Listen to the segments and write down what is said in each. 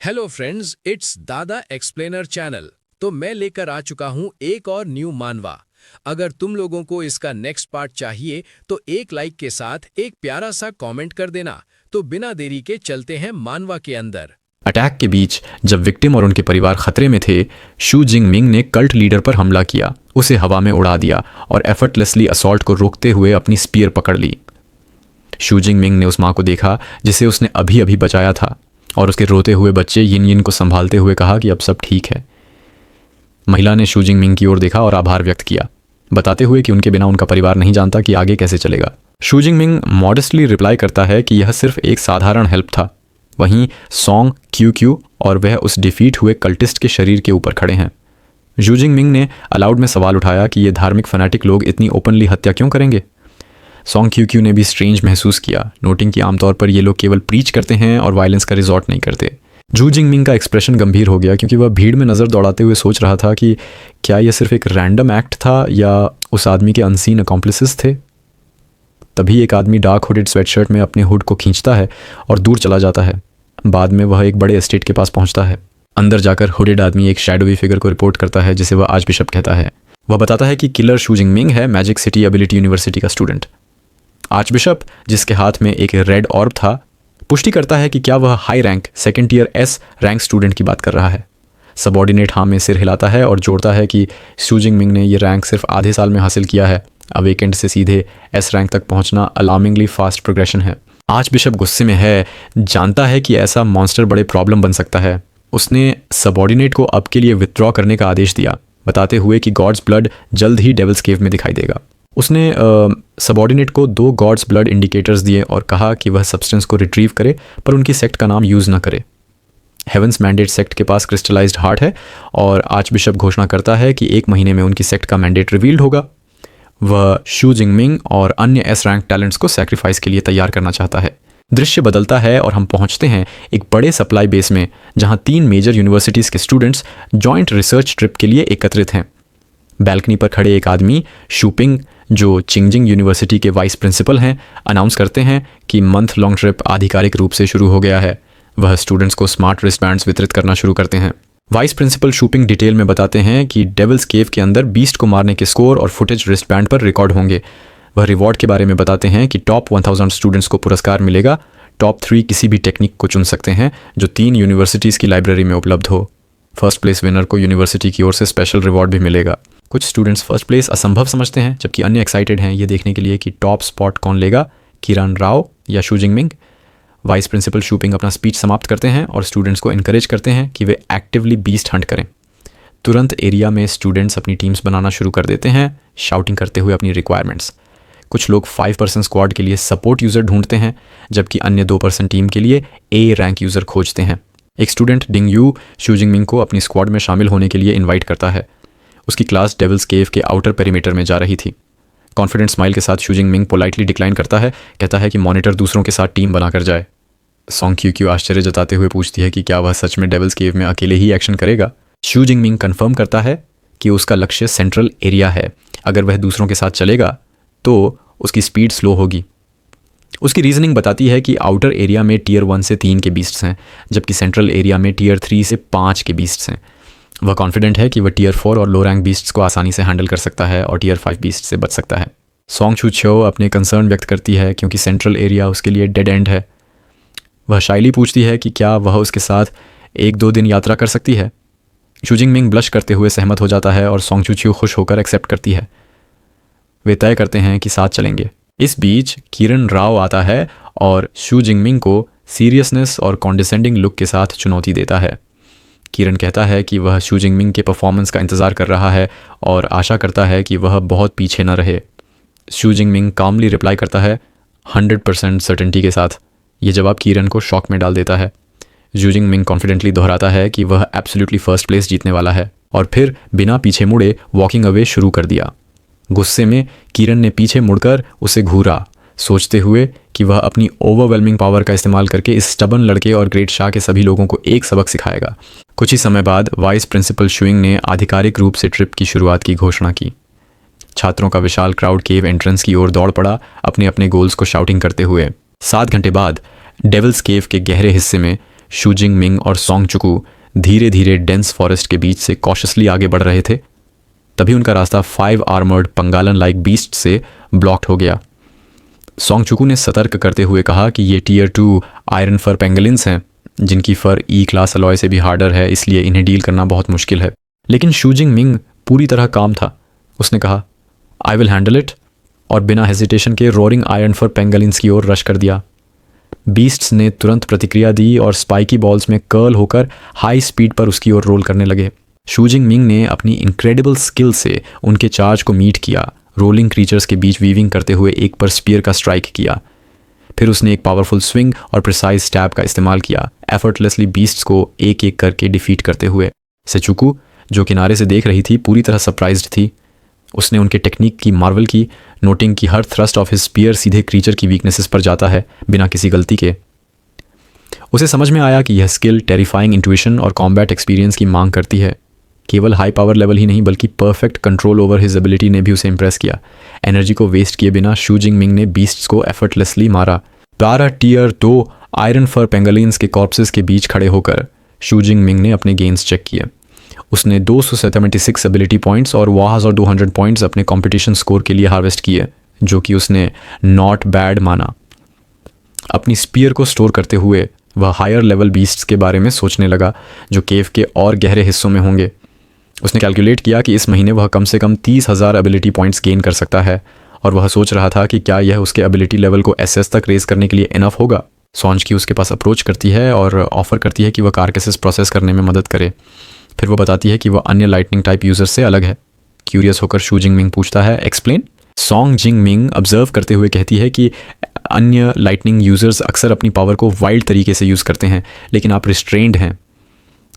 Hello friends, it's दादा explainer channel. तो मैं लेकर आ चुका हूं एक और न्यू मानवा। अगर तुम लोगों को इसका नेक्स्ट पार्ट चाहिए तो एक लाइक के साथ एक प्यारा सा कमेंट कर देना। तो बिना देरी के चलते हैं मानवा के अंदर। अटैक के बीच जब विक्टिम और उनके परिवार खतरे में थे, शू जिंग मिंग ने कल्ट लीडर पर हमला किया, उसे हवा में उड़ा दिया और एफर्टलेसली असॉल्ट को रोकते हुए अपनी स्पीयर पकड़ ली। शू जिंग मिंग ने उस माँ को देखा जिसे उसने अभी अभी बचाया था और उसके रोते हुए बच्चे यिन यिन को संभालते हुए कहा कि अब सब ठीक है। महिला ने शू जिंग मिंग की ओर देखा और आभार व्यक्त किया, बताते हुए कि उनके बिना उनका परिवार नहीं जानता कि आगे कैसे चलेगा। शू जिंग मिंग मॉडेस्टली रिप्लाई करता है कि यह सिर्फ एक साधारण हेल्प था। वहीं सॉन्ग क्यू क्यू और वह उस डिफीट हुए कल्टिस्ट के शरीर के ऊपर खड़े हैं। शू जिंग मिंग ने अलाउड में सवाल उठाया कि ये धार्मिक फैनेटिक लोग इतनी ओपनली हत्या क्यों करेंगे। सॉन्ग क्यू क्यू ने भी स्ट्रेंज महसूस किया, नोटिंग कि आमतौर पर ये लोग केवल प्रीच करते हैं और वायलेंस का रिजॉर्ट नहीं करते। जू जिंग मिंग का एक्सप्रेशन गंभीर हो गया क्योंकि वह भीड़ में नज़र दौड़ाते हुए सोच रहा था कि क्या यह सिर्फ एक रैंडम एक्ट था या उस आदमी के अनसीन अकॉम्प्लिसेस थे। तभी एक आदमी डार्क हुडेड स्वेटशर्ट में अपने हुड को खींचता है और दूर चला जाता है। बाद में वह एक बड़े एस्टेट के पास पहुंचता है। अंदर जाकर हुडेड आदमी एक शैडोवी फिगर को रिपोर्ट करता है जिसे वह आर्च बिशप कहता है। वह बताता है कि किलर शू जिंग मिंग है, मैजिक सिटी एबिलिटी यूनिवर्सिटी का स्टूडेंट। आर्च बिशप, जिसके हाथ में एक रेड ऑर्ब था, पुष्टि करता है कि क्या वह high rank second year S rank student की बात कर रहा है। सबॉर्डिनेट हाँ में सिर हिलाता है और जोड़ता है कि शू जिंग मिंग ने यह रैंक सिर्फ आधे साल में हासिल किया है। अवेकेंड से सीधे एस रैंक तक पहुंचना अलार्मिंगली फास्ट प्रोग्रेशन है। आर्च बिशप गुस्से में है, जानता है कि ऐसा मॉन्स्टर बड़े प्रॉब्लम बन सकता है। उसने सबॉर्डिनेट को अब के लिए विथड्रॉ करने का आदेश दिया, बताते हुए कि गॉड्स ब्लड जल्द ही डेविल्स केव में दिखाई देगा। उसने सबॉर्डिनेट को 2 गॉड्स ब्लड इंडिकेटर्स दिए और कहा कि वह सब्सटेंस को रिट्रीव करे पर उनकी सेक्ट का नाम यूज़ ना करे। हेवंस मैंडेट सेक्ट के पास क्रिस्टलाइज्ड हार्ट है और आर्च बिशप घोषणा करता है कि 1 महीने में उनकी सेक्ट का मैंडेट रिवील्ड होगा। वह शू जिंग मिंग और अन्य एस रैंक टैलेंट्स को सैक्रिफाइस के लिए तैयार करना चाहता है। दृश्य बदलता है और हम पहुंचते हैं एक बड़े सप्लाई बेस में जहां 3 मेजर यूनिवर्सिटीज़ के स्टूडेंट्स जॉइंट रिसर्च ट्रिप के लिए एकत्रित हैं। बैल्कनी पर खड़े एक आदमी शूपिंग, जो चिंगजिंग यूनिवर्सिटी के वाइस प्रिंसिपल हैं, अनाउंस करते हैं कि मंथ लॉन्ग ट्रिप आधिकारिक रूप से शुरू हो गया है। वह स्टूडेंट्स को स्मार्ट रिस्टबैंड्स वितरित करना शुरू करते हैं। वाइस प्रिंसिपल शूपिंग डिटेल में बताते हैं कि डेविल्स केव के अंदर बीस्ट को मारने के स्कोर और फुटेज रिस्टबैंड पर रिकॉर्ड होंगे। वह रिवॉर्ड के बारे में बताते हैं कि टॉप 1000 स्टूडेंट्स को पुरस्कार मिलेगा। टॉप 3 किसी भी टेक्निक को चुन सकते हैं जो 3 यूनिवर्सिटीज़ की लाइब्रेरी में उपलब्ध हो। फर्स्ट प्लेस विनर को यूनिवर्सिटी की ओर से स्पेशल रिवॉर्ड भी मिलेगा। कुछ स्टूडेंट्स फर्स्ट प्लेस असंभव समझते हैं जबकि अन्य एक्साइटेड हैं ये देखने के लिए कि टॉप स्पॉट कौन लेगा, किरण राव या शू जिंग मिंग। वाइस प्रिंसिपल शूपिंग अपना स्पीच समाप्त करते हैं और स्टूडेंट्स को इनकरेज करते हैं कि वे एक्टिवली बीस्ट हंट करें। तुरंत एरिया में स्टूडेंट्स अपनी टीम्स बनाना शुरू कर देते हैं, शाउटिंग करते हुए अपनी रिक्वायरमेंट्स। कुछ लोग 5% स्क्वाड के लिए सपोर्ट यूज़र ढूंढते हैं जबकि अन्य 2% टीम के लिए ए रैंक यूज़र खोजते हैं। एक स्टूडेंट डिंग यू शू जिंग मिंग को अपनी स्क्वाड में शामिल होने के लिए इन्वाइट करता है। उसकी क्लास डेविल्स केव के आउटर पेरीमीटर में जा रही थी। कॉन्फिडेंट स्माइल के साथ शू जिंग मिंग पोलाइटली डिक्लाइन करता है, कहता है कि मॉनिटर दूसरों के साथ टीम बनाकर जाए। सॉन्ग क्यू क्यू आश्चर्य जताते हुए पूछती है कि क्या वह सच में डेविल्स केव में अकेले ही एक्शन करेगा। शू जिंग मिंग कन्फर्म करता है कि उसका लक्ष्य सेंट्रल एरिया है। अगर वह दूसरों के साथ चलेगा तो उसकी स्पीड स्लो होगी। उसकी रीजनिंग बताती है कि आउटर एरिया में टियर 1 से 3 के बीस्ट्स हैं जबकि सेंट्रल एरिया में टियर 3 से 5 के बीस्ट्स हैं। वह कॉन्फिडेंट है कि वह टियर 4 और लो रैंक बीस्ट्स को आसानी से हैंडल कर सकता है और टियर 5 बीस्ट से बच सकता है। सॉन्ग चू छो अपने कंसर्न व्यक्त करती है क्योंकि सेंट्रल एरिया उसके लिए डेड एंड है। वह शाइली पूछती है कि क्या वह उसके साथ 1-2 दिन यात्रा कर सकती है। शू जिंग मिंग ब्लश करते हुए सहमत हो जाता है और सॉन्ग चू छो खुश होकर एक्सेप्ट करती है। वे तय करते हैं कि साथ चलेंगे। इस बीच किरण राव आता है और शू जिंग मिंग को सीरियसनेस और कॉन्डिसेंडिंग लुक के साथ चुनौती देता है। किरण कहता है कि वह शू जिंग मिंग के परफॉर्मेंस का इंतज़ार कर रहा है और आशा करता है कि वह बहुत पीछे न रहे। शू जिंग मिंग कामली रिप्लाई करता है 100% सर्टेनिटी के साथ। ये जवाब किरण को शॉक में डाल देता है। शू जिंग मिंग कॉन्फिडेंटली दोहराता है कि वह एब्सोल्युटली फर्स्ट प्लेस जीतने वाला है और फिर बिना पीछे मुड़े वॉकिंग अवे शुरू कर दिया। गुस्से में किरण ने पीछे मुड़कर उसे घूरा, सोचते हुए कि वह अपनी ओवरवेलमिंग पावर का इस्तेमाल करके इस स्टबन लड़के और ग्रेट शाह के सभी लोगों को एक सबक सिखाएगा। कुछ ही समय बाद वाइस प्रिंसिपल शुइंग ने आधिकारिक रूप से ट्रिप की शुरुआत की घोषणा की। छात्रों का विशाल क्राउड केव एंट्रेंस की ओर दौड़ पड़ा, अपने अपने गोल्स को शाउटिंग करते हुए। 7 घंटे बाद डेविल्स केव के गहरे हिस्से में शूजिंग मिंग और सोंग चुकू धीरे धीरे डेंस फॉरेस्ट के बीच से कॉशियसली आगे बढ़ रहे थे, तभी उनका रास्ता 5 आर्मर्ड पंगालन लाइक बीस्ट से ब्लॉक्ड हो गया। सोंग चुकू ने सतर्क करते हुए कहा कि ये टीयर 2 आयरन फर पेंगलिन्स हैं, जिनकी फर ई क्लास अलॉय से भी हार्डर है, इसलिए इन्हें डील करना बहुत मुश्किल है। लेकिन शूजिंग मिंग पूरी तरह काम था। उसने कहा, आई विल हैंडल इट, और बिना हेजिटेशन के रोरिंग आयरन फर पेंगलिन्स की ओर रश कर दिया। बीस्ट्स ने तुरंत प्रतिक्रिया दी और स्पाइकी बॉल्स में कर्ल होकर हाई स्पीड पर उसकी ओर रोल करने लगे। शूजिंग मिंग ने अपनी इनक्रेडिबल स्किल से उनके चार्ज को मीट किया, रोलिंग क्रीचर्स के बीच वीविंग करते हुए एक पर स्पीयर का स्ट्राइक किया। फिर उसने एक पावरफुल स्विंग और प्रिसाइज स्टैब का इस्तेमाल किया, एफर्टलेसली बीस्ट्स को एक एक करके डिफीट करते हुए। सेचुकू, जो किनारे से देख रही थी, पूरी तरह सरप्राइज्ड थी। उसने उनके टेक्निक की मार्वल की, नोटिंग कि हर थ्रस्ट ऑफ हिज स्पीयर सीधे क्रीचर की वीकनेसेस पर जाता है बिना किसी गलती के। उसे समझ में आया कि यह स्किल टेरिफाइंग इंट्यूशन और कॉम्बैट एक्सपीरियंस की मांग करती है। केवल हाई पावर लेवल ही नहीं, बल्कि perfect control over his ability ने भी उसे इंप्रेस किया। एनर्जी को वेस्ट किए बिना शूजिंग मिंग ने बीस्ट्स को एफर्टलेसली मारा। 12 टीयर 2 आयरन फर पेंगलिन्स के कॉर्प्सेस के बीच खड़े होकर शूजिंग मिंग ने अपने गेंस चेक किए। उसने 276 एबिलिटी पॉइंट्स और 1200 पॉइंट्स अपने कंपटीशन स्कोर के लिए हार्वेस्ट किए, जो कि उसने नॉट बैड माना। अपनी स्पीयर को स्टोर करते हुए वह हायर लेवल बीस्ट्स के बारे में सोचने लगा, जो केव के और गहरे हिस्सों में होंगे। उसने कैलकुलेट किया कि इस महीने वह कम से कम 30,000 एबिलिटी पॉइंट्स गेन कर सकता है, और वह सोच रहा था कि क्या यह उसके एबिलिटी लेवल को एसएस तक रेज करने के लिए इनफ होगा। सॉन्जकी उसके पास अप्रोच करती है और ऑफर करती है कि वह कार्केसेस प्रोसेस करने में मदद करे। फिर वो बताती है कि वह अन्य लाइटनिंग टाइप यूजर्स से अलग है। क्यूरियस होकर शूजिंग मिंग पूछता है, एक्सप्लेन। सोंग जिंग मिंग ऑब्जर्व करते हुए कहती है कि अन्य लाइटनिंग यूजर्स अक्सर अपनी पावर को वाइल्ड तरीके से यूज़ करते हैं, लेकिन आप रिस्ट्रेंड हैं।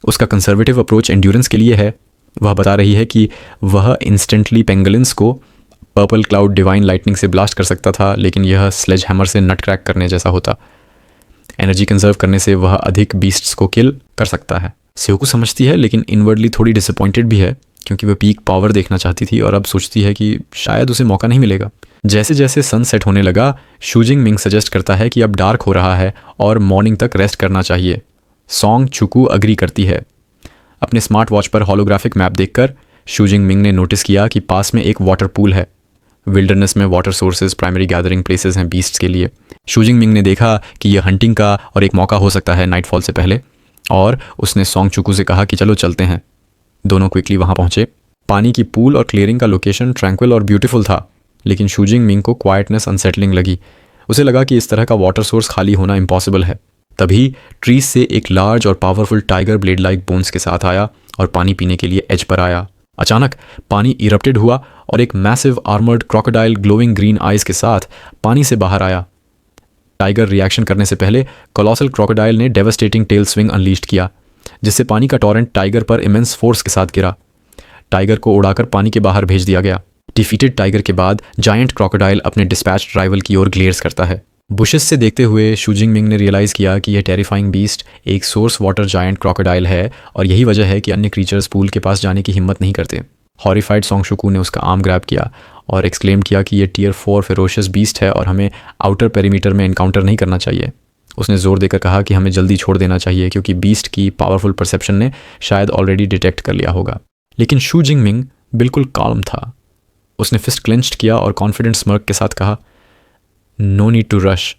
उसका कंजर्वेटिव अप्रोच एंड्योरेंस के लिए है। वह बता रही है कि वह इंस्टेंटली पेंगलिन्स को पर्पल क्लाउड डिवाइन लाइटनिंग से ब्लास्ट कर सकता था, लेकिन यह स्लेज हैमर से नट क्रैक करने जैसा होता। एनर्जी कंजर्व करने से वह अधिक बीस्ट्स को किल कर सकता है। सेओकू समझती है, लेकिन इनवर्डली थोड़ी डिसअपॉइंटेड भी है, क्योंकि वह पीक पावर देखना चाहती थी और अब सोचती है कि शायद उसे मौका नहीं मिलेगा। जैसे जैसे सन सेट होने लगा, शूजिंग मिंग सजेस्ट करता है कि अब डार्क हो रहा है और मॉर्निंग तक रेस्ट करना चाहिए। सोंग चुकू अग्री करती है। अपने स्मार्ट वॉच पर होलोग्राफिक मैप देखकर शूजिंग मिंग ने नोटिस किया कि पास में एक वाटर पूल है। विल्डरनेस में water sources primary gathering places हैं बीस्ट्स के लिए। शूजिंग मिंग ने देखा कि यह हंटिंग का और एक मौका हो सकता है नाइटफॉल से पहले, और उसने सोंग चुकू से कहा कि चलो चलते हैं। दोनों क्विकली वहाँ पहुँचे। पानी की पूल और क्लियरिंग का लोकेशन ट्रैंक्विल और ब्यूटीफुल था, लेकिन शूजिंग मिंग को क्वाइटनेस अनसेटलिंग लगी। उसे लगा कि इस तरह का वाटर सोर्स खाली होना इम्पॉसिबल है। तभी ट्रीज से एक लार्ज और powerful tiger blade like bones के साथ आया और पानी पीने के लिए एज पर आया। अचानक पानी इरप्टेड हुआ और एक massive armoured crocodile glowing green eyes के साथ पानी से बाहर आया। टाइगर रिएक्शन करने से पहले कोलोसल क्रोकोडाइल ने डेवास्टेटिंग टेल स्विंग अनलीस्ट किया, जिससे पानी का टॉरेंट टाइगर पर इमेंस फोर्स के साथ गिरा। टाइगर को उड़ाकर पानी के बाहर भेज दिया गया। डिफीटेड टाइगर के बाद जायंट क्रोकोडाइल अपने डिस्पैच राइवल की ओर ग्लेयर्स करता है। बुशेस से देखते हुए शूजिंग मिंग ने रियलाइज़ किया कि यह टेरिफाइंग बीस्ट एक सोर्स वाटर जायंट क्रोकोडाइल है, और यही वजह है कि अन्य क्रीचर्स पूल के पास जाने की हिम्मत नहीं करते। हॉरिफाइड सोंग चुकू ने उसका आर्म ग्रैब किया और एक्सक्लेम किया कि यह टीयर 4 फेरोशियस बीस्ट है और हमें आउटर पेरीमीटर में एनकाउंटर नहीं करना चाहिए। उसने जोर देकर कहा कि हमें जल्दी छोड़ देना चाहिए, क्योंकि बीस्ट की पावरफुल परसेप्शन ने शायद ऑलरेडी डिटेक्ट कर लिया होगा। लेकिन शूजिंग मिंग बिल्कुल काल्म था। उसने फिस्ट क्लेंच्ड किया और कॉन्फिडेंट स्मर्क के साथ कहा, नो नीड टू रश,